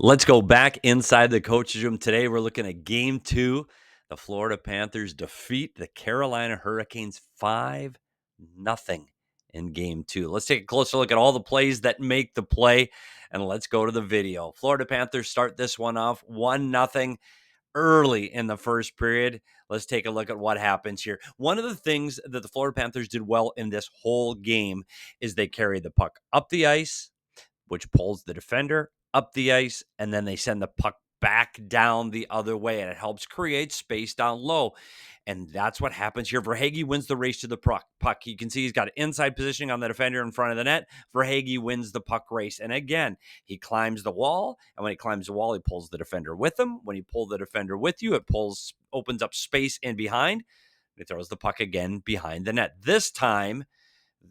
Let's go back inside the coach's room. Today, we're looking at game 2. The Florida Panthers defeat the Carolina Hurricanes 5-0 in game 2. Let's take a closer look at all the plays that make the play, and let's go to the video. Florida Panthers start this one off 1-0 early in the first period. Let's take a look at what happens here. One of the things that the Florida Panthers did well in this whole game is they carried the puck up the ice, which pulls the defender up the ice, and then they send the puck back down the other way, and it helps create space down low. And that's what happens here. Verhaeghe wins the race to the puck. You can see he's got inside positioning on the defender in front of the net. Verhaeghe wins the puck race. And again, he climbs the wall, and when he climbs the wall, he pulls the defender with him. When you pull the defender with you, it opens up space in behind. He throws the puck again behind the net. This time,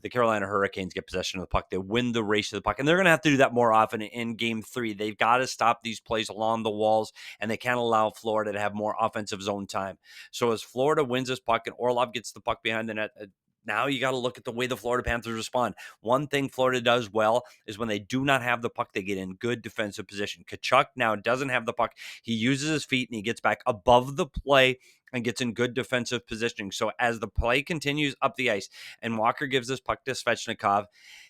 the Carolina Hurricanes get possession of the puck. They win the race to the puck, and they're going to have to do that more often in game 3. They've got to stop these plays along the walls, and they can't allow Florida to have more offensive zone time. So as Florida wins this puck and Orlov gets the puck behind the net, now you got to look at the way the Florida Panthers respond. One thing Florida does well is when they do not have the puck, they get in good defensive position. Tkachuk now doesn't have the puck. He uses his feet, and he gets back above the play and gets in good defensive positioning. So as the play continues up the ice and Walker gives this puck to Svechnikov,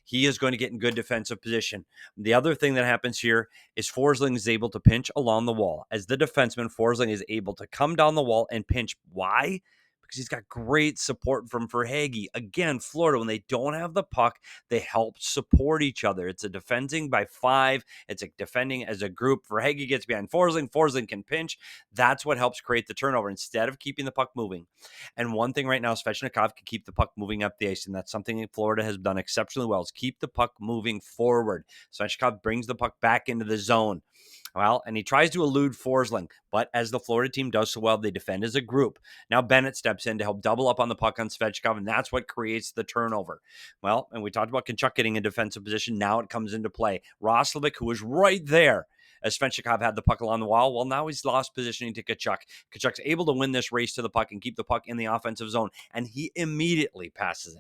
he is going to get in good defensive position. The other thing that happens here is Forsling is able to pinch along the wall. As the defenseman, Forsling is able to come down the wall and pinch. Why? Because he's got great support from Verhaeghe. Again, Florida, when they don't have the puck, they help support each other. It's a defending by 5. It's a defending as a group. Verhaeghe gets behind Forsling. Forsling can pinch. That's what helps create the turnover instead of keeping the puck moving. And one thing right now, Svechnikov can keep the puck moving up the ice, and that's something that Florida has done exceptionally well, is keep the puck moving forward. Svechnikov brings the puck back into the zone. Well, and he tries to elude Forsling, but as the Florida team does so well, they defend as a group. Now Bennett steps in to help double up on the puck on Svechnikov, and that's what creates the turnover. Well, and we talked about Tkachuk getting in defensive position. Now it comes into play. Roslovic, who was right there as Svechnikov had the puck along the wall, well, now he's lost positioning to Tkachuk. Tkachuk's able to win this race to the puck and keep the puck in the offensive zone, and he immediately passes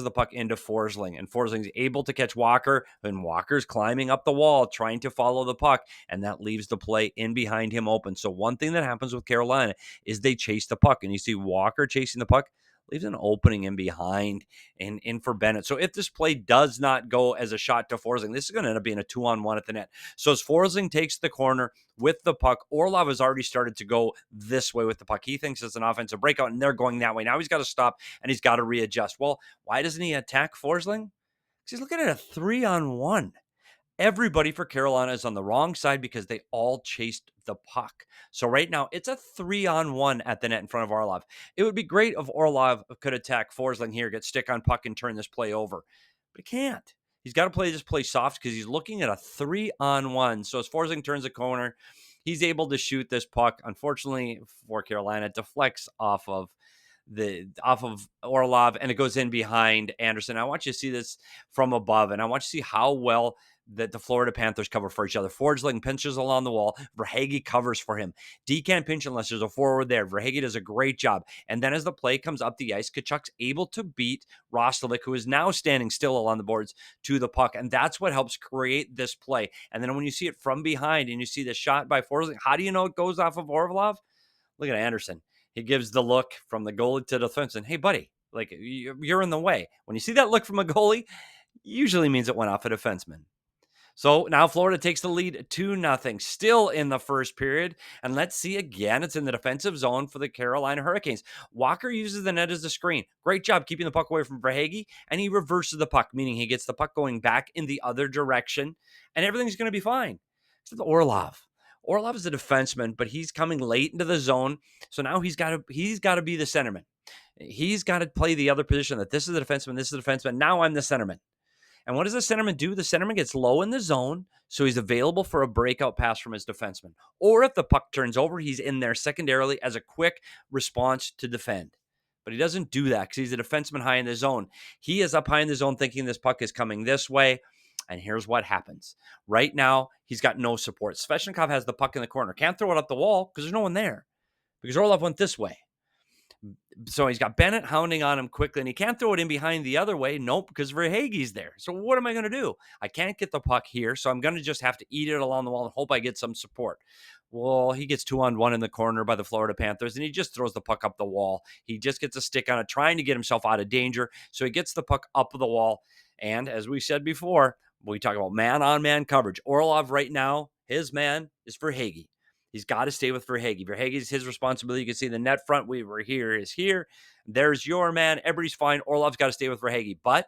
the puck into Forsling, and Forsling's able to catch Walker, and Walker's climbing up the wall trying to follow the puck, and that leaves the play in behind him open. So one thing that happens with Carolina is they chase the puck, and you see Walker chasing the puck, leaves an opening in behind and in for Bennett. So if this play does not go as a shot to Forsling, this is going to end up being a 2-on-1 at the net. So as Forsling takes the corner with the puck, Orlov has already started to go this way with the puck. He thinks it's an offensive breakout, and they're going that way. Now he's got to stop, and he's got to readjust. Well, why doesn't he attack Forsling? Because he's looking at a 3-on-1. Everybody for Carolina is on the wrong side because they all chased the puck. So right now, it's a 3-on-1 at the net in front of Orlov. It would be great if Orlov could attack Forsling here, get stick on puck, and turn this play over. But he can't. He's got to play this play soft because he's looking at a 3-on-1. So as Forsling turns the corner, he's able to shoot this puck. Unfortunately for Carolina, it deflects off of Orlov, and it goes in behind Anderson. I want you to see this from above, and I want you to see how well that the Florida Panthers cover for each other. Forsling pinches along the wall. Verhaeghe covers for him. D can't pinch unless there's a forward there. Verhaeghe does a great job. And then as the play comes up the ice, Tkachuk's able to beat Roslovic, who is now standing still along the boards, to the puck. And that's what helps create this play. And then when you see it from behind and you see the shot by Forsling, how do you know it goes off of Orlov? Look at Anderson. He gives the look from the goalie to the defenseman. Hey, buddy, like you're in the way. When you see that look from a goalie, usually means it went off a defenseman. So now Florida takes the lead 2-0, still in the first period. And let's see again, it's in the defensive zone for the Carolina Hurricanes. Walker uses the net as a screen. Great job keeping the puck away from Verhaeghe, and he reverses the puck, meaning he gets the puck going back in the other direction, and everything's going to be fine. Except Orlov. Orlov is a defenseman, but he's coming late into the zone. So now he's got to be the centerman. He's got to play the other position that this is the defenseman, this is the defenseman. Now I'm the centerman. And what does the centerman do? The centerman gets low in the zone, so he's available for a breakout pass from his defenseman. Or if the puck turns over, he's in there secondarily as a quick response to defend. But he doesn't do that because he's a defenseman high in the zone. He is up high in the zone thinking this puck is coming this way. And here's what happens. Right now, he's got no support. Svechnikov has the puck in the corner. Can't throw it up the wall because there's no one there. Because Orlov went this way. So he's got Bennett hounding on him quickly, and he can't throw it in behind the other way. Nope, because Verhaeghe's there. So what am I going to do? I can't get the puck here, so I'm going to just have to eat it along the wall and hope I get some support. Well, he gets 2-on-1 in the corner by the Florida Panthers, and he just throws the puck up the wall. He just gets a stick on it, trying to get himself out of danger. So he gets the puck up the wall. And as we said before, we talk about man-on-man coverage. Orlov right now, his man is Verhaeghe. He's got to stay with Verhaeghe. Verhaeghe is his responsibility. You can see the net front. We were here is here. There's your man. Everybody's fine. Orlov's got to stay with Verhaeghe. But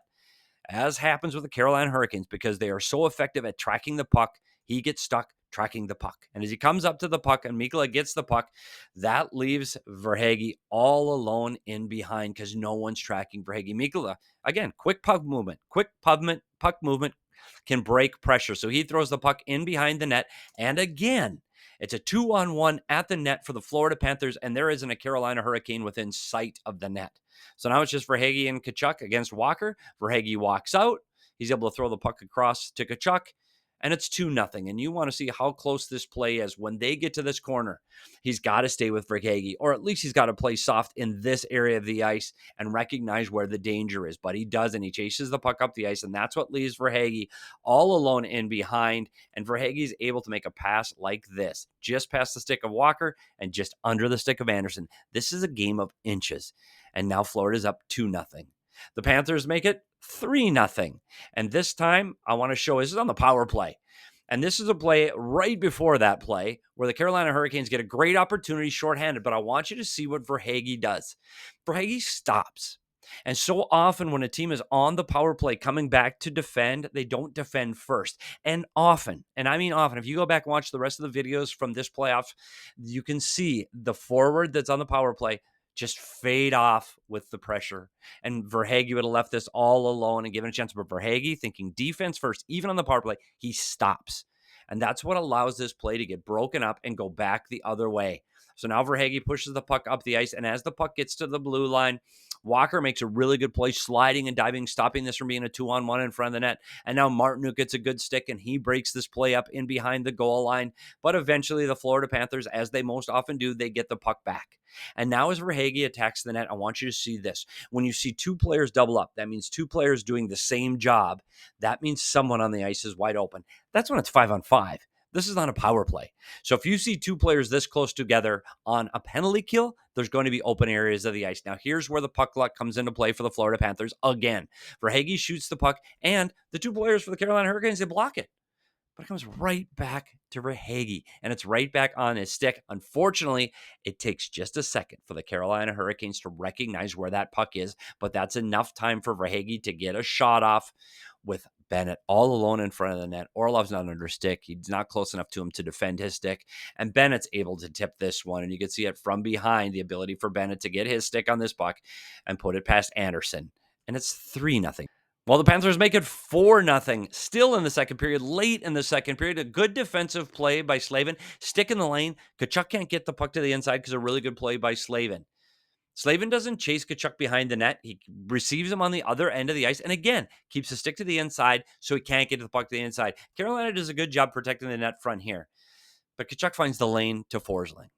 as happens with the Carolina Hurricanes, because they are so effective at tracking the puck, he gets stuck tracking the puck. And as he comes up to the puck and Mikkola gets the puck, that leaves Verhaeghe all alone in behind because no one's tracking Verhaeghe. Mikkola, again, quick puck movement, puck movement can break pressure. So he throws the puck in behind the net. And again, it's a 2-on-1 at the net for the Florida Panthers, and there isn't a Carolina Hurricane within sight of the net. So now it's just Verhaeghe and Tkachuk against Walker. Verhaeghe walks out. He's able to throw the puck across to Tkachuk, and it's 2-0. And you want to see how close this play is. When they get to this corner, he's got to stay with Verhaeghe, or at least he's got to play soft in this area of the ice and recognize where the danger is. But he does, and he chases the puck up the ice, and that's what leaves Verhaeghe all alone in behind. And Verhaeghe's able to make a pass like this, just past the stick of Walker and just under the stick of Anderson. This is a game of inches. And now Florida's up 2-0. The Panthers make it 3-0. And this time, I want to show this is on the power play. And this is a play right before that play where the Carolina Hurricanes get a great opportunity shorthanded. But I want you to see what Verhaeghe does. Verhaeghe stops. And so often when a team is on the power play coming back to defend, they don't defend first. And often, and I mean often, if you go back and watch the rest of the videos from this playoff, you can see the forward that's on the power play just fade off with the pressure. And Verhaeghe would have left this all alone and given a chance. But Verhaeghe, thinking defense first, even on the power play, he stops. And that's what allows this play to get broken up and go back the other way. So now Verhaeghe pushes the puck up the ice, and as the puck gets to the blue line, Walker makes a really good play, sliding and diving, stopping this from being a 2-on-1 in front of the net. And now Martinook gets a good stick, and he breaks this play up in behind the goal line. But eventually the Florida Panthers, as they most often do, they get the puck back. And now as Verhaeghe attacks the net, I want you to see this. When you see two players double up, that means two players doing the same job. That means someone on the ice is wide open. That's when it's 5-on-5. This is not a power play. So if you see two players this close together on a penalty kill, there's going to be open areas of the ice. Now, here's where the puck luck comes into play for the Florida Panthers again. Verhaeghe shoots the puck, and the two players for the Carolina Hurricanes, they block it. But it comes right back to Verhaeghe, and it's right back on his stick. Unfortunately, it takes just a second for the Carolina Hurricanes to recognize where that puck is, but that's enough time for Verhaeghe to get a shot off with Bennett all alone in front of the net. Orlov's not under stick. He's not close enough to him to defend his stick, and Bennett's able to tip this one, and you can see it from behind, the ability for Bennett to get his stick on this puck and put it past Anderson, and it's 3-0. Well, the Panthers make it 4-0, still in the second period, late in the second period. A good defensive play by Slavin. Stick in the lane. Tkachuk can't get the puck to the inside because a really good play by Slavin. Slavin doesn't chase Tkachuk behind the net. He receives him on the other end of the ice and, again, keeps the stick to the inside so he can't get to the puck to the inside. Carolina does a good job protecting the net front here. But Tkachuk finds the lane to Forsling.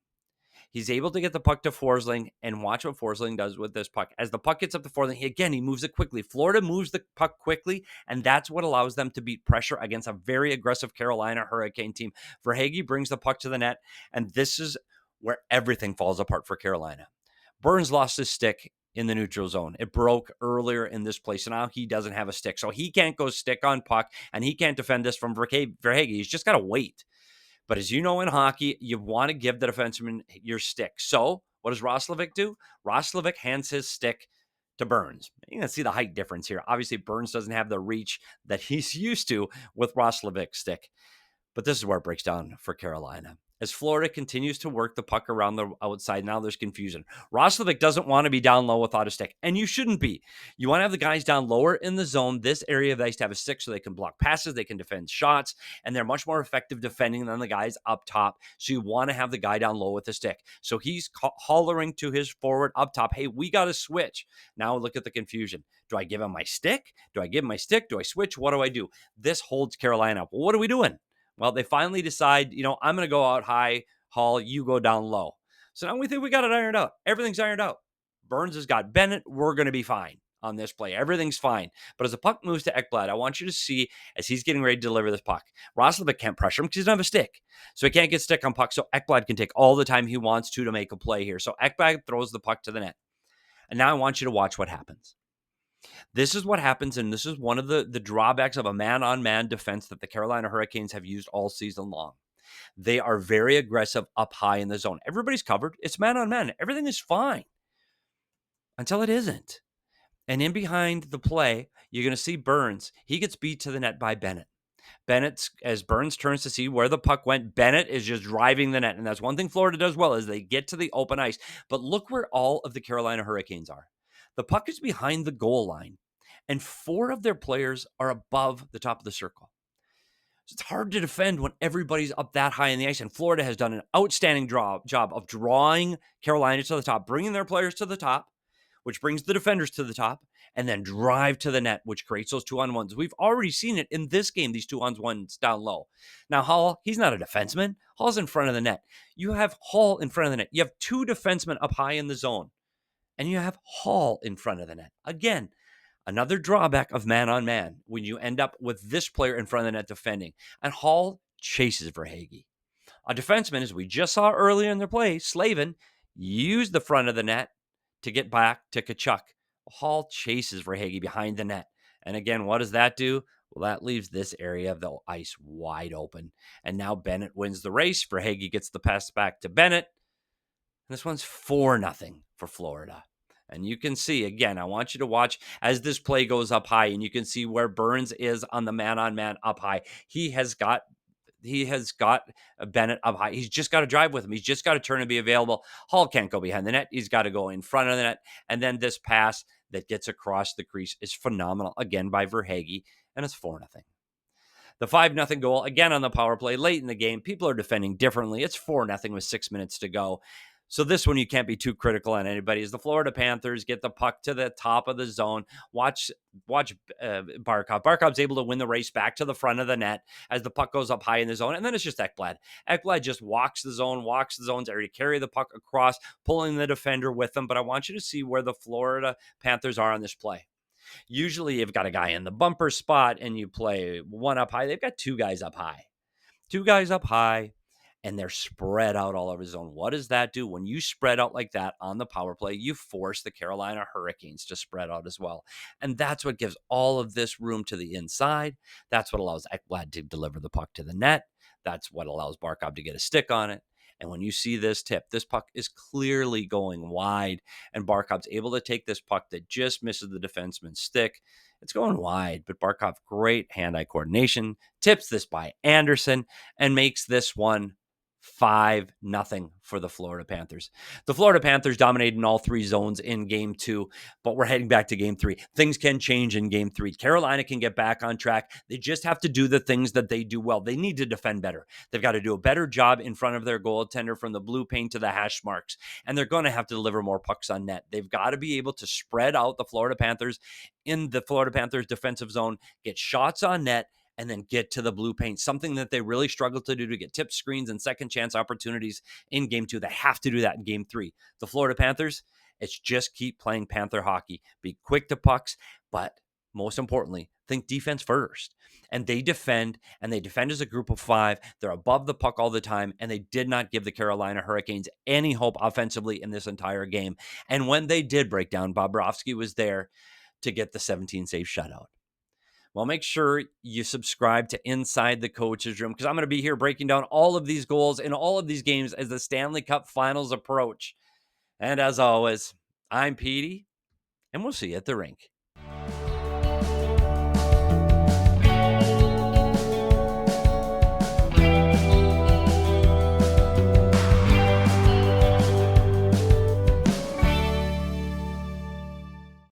He's able to get the puck to Forsling, and watch what Forsling does with this puck. As the puck gets up to Forsling, he moves it quickly. Florida moves the puck quickly, and that's what allows them to beat pressure against a very aggressive Carolina Hurricane team. Verhaeghe brings the puck to the net, and this is where everything falls apart for Carolina. Burns lost his stick in the neutral zone. It broke earlier in this play, so now he doesn't have a stick. So he can't go stick on puck, and he can't defend this from Verhaeghe. He's just got to wait. But as you know, in hockey, you want to give the defenseman your stick. So what does Roslovic do? Roslovic hands his stick to Burns. You can see the height difference here. Obviously, Burns doesn't have the reach that he's used to with Roslovic's stick. But this is where it breaks down for Carolina. As Florida continues to work the puck around the outside, now there's confusion. Roslovic doesn't want to be down low without a stick, and you shouldn't be. You want to have the guys down lower in the zone, this area of the ice, to have a stick so they can block passes, they can defend shots, and they're much more effective defending than the guys up top. So you want to have the guy down low with a stick. So he's hollering to his forward up top, hey, we got to switch. Now look at the confusion. Do I give him my stick? Do I give him my stick? Do I switch? What do I do? This holds Carolina up. Well, what are we doing? Well, they finally decide, I'm going to go out high, Hall, you go down low. So now we think we got it ironed out. Everything's ironed out. Burns has got Bennett. We're going to be fine on this play. Everything's fine. But as the puck moves to Ekblad, I want you to see as he's getting ready to deliver this puck, Roslovic can't pressure him because he doesn't have a stick. So he can't get stick on puck. So Ekblad can take all the time he wants to make a play here. So Ekblad throws the puck to the net. And now I want you to watch what happens. This is what happens, and this is one of the drawbacks of a man-on-man defense that the Carolina Hurricanes have used all season long. They are very aggressive up high in the zone. Everybody's covered. It's man-on-man. Everything is fine until it isn't. And in behind the play, you're going to see Burns. He gets beat to the net by Bennett. Bennett, as Burns turns to see where the puck went, Bennett is just driving the net. And that's one thing Florida does well is they get to the open ice. But look where all of the Carolina Hurricanes are. The puck is behind the goal line, and 4 of their players are above the top of the circle. So it's hard to defend when everybody's up that high in the ice. And Florida has done an outstanding job of drawing Carolina to the top, bringing their players to the top, which brings the defenders to the top, and then drive to the net, which creates those 2-on-1s. We've already seen it in this game, these 2-on-1s down low. Now, Hall, he's not a defenseman. Hall's in front of the net. You have Hall in front of the net. You have 2 defensemen up high in the zone, and you have Hall in front of the net. Again, another drawback of man-on-man when you end up with this player in front of the net defending. And Hall chases Verhaeghe. A defenseman, as we just saw earlier in their play, Slavin, used the front of the net to get back to Tkachuk. Hall chases Verhaeghe behind the net. And again, what does that do? Well, that leaves this area of the ice wide open. And now Bennett wins the race. Verhaeghe gets the pass back to Bennett. And this one's 4-0 for Florida. And you can see, again, I want you to watch as this play goes up high, and you can see where Burns is on the man-on-man up high. He has got Bennett up high. He's just got to drive with him. He's just got to turn and be available. Hall can't go behind the net. He's got to go in front of the net. And then this pass that gets across the crease is phenomenal, again, by Verhaeghe, and it's 4-0. The 5-0 goal, again on the power play, late in the game. People are defending differently. It's 4-0 with 6 minutes to go. So this one you can't be too critical on anybody. As the Florida Panthers get the puck to the top of the zone, watch Barkov. Barkov's able to win the race back to the front of the net as the puck goes up high in the zone, and then it's just Ekblad. Ekblad just walks the zone's area to carry the puck across, pulling the defender with him. But I want you to see where the Florida Panthers are on this play. Usually you've got a guy in the bumper spot and you play one up high. They've got 2 guys up high. 2 guys up high. And they're spread out all over the zone. What does that do? When you spread out like that on the power play, you force the Carolina Hurricanes to spread out as well. And that's what gives all of this room to the inside. That's what allows Ekblad to deliver the puck to the net. That's what allows Barkov to get a stick on it. And when you see this tip, this puck is clearly going wide. And Barkov's able to take this puck that just misses the defenseman's stick. It's going wide, but Barkov, great hand-eye coordination, tips this by Anderson and makes this one 5-0 for the Florida Panthers. The Florida Panthers dominated in all 3 zones in Game 2, but we're heading back to Game 3. Things can change in Game 3. Carolina can get back on track. They just have to do the things that they do well. They need to defend better. They've got to do a better job in front of their goaltender from the blue paint to the hash marks, and they're going to have to deliver more pucks on net. They've got to be able to spread out the Florida Panthers in the Florida Panthers defensive zone, get shots on net, and then get to the blue paint, something that they really struggled to do to get tip screens and second chance opportunities in Game 2. They have to do that in Game 3. The Florida Panthers, it's just keep playing Panther hockey. Be quick to pucks, but most importantly, think defense first. And they defend as a group of 5. They're above the puck all the time, and they did not give the Carolina Hurricanes any hope offensively in this entire game. And when they did break down, Bobrovsky was there to get the 17-save shutout. Well, make sure you subscribe to Inside the Coach's Room, because I'm going to be here breaking down all of these goals in all of these games as the Stanley Cup Finals approach. And as always, I'm Petey, and we'll see you at the rink.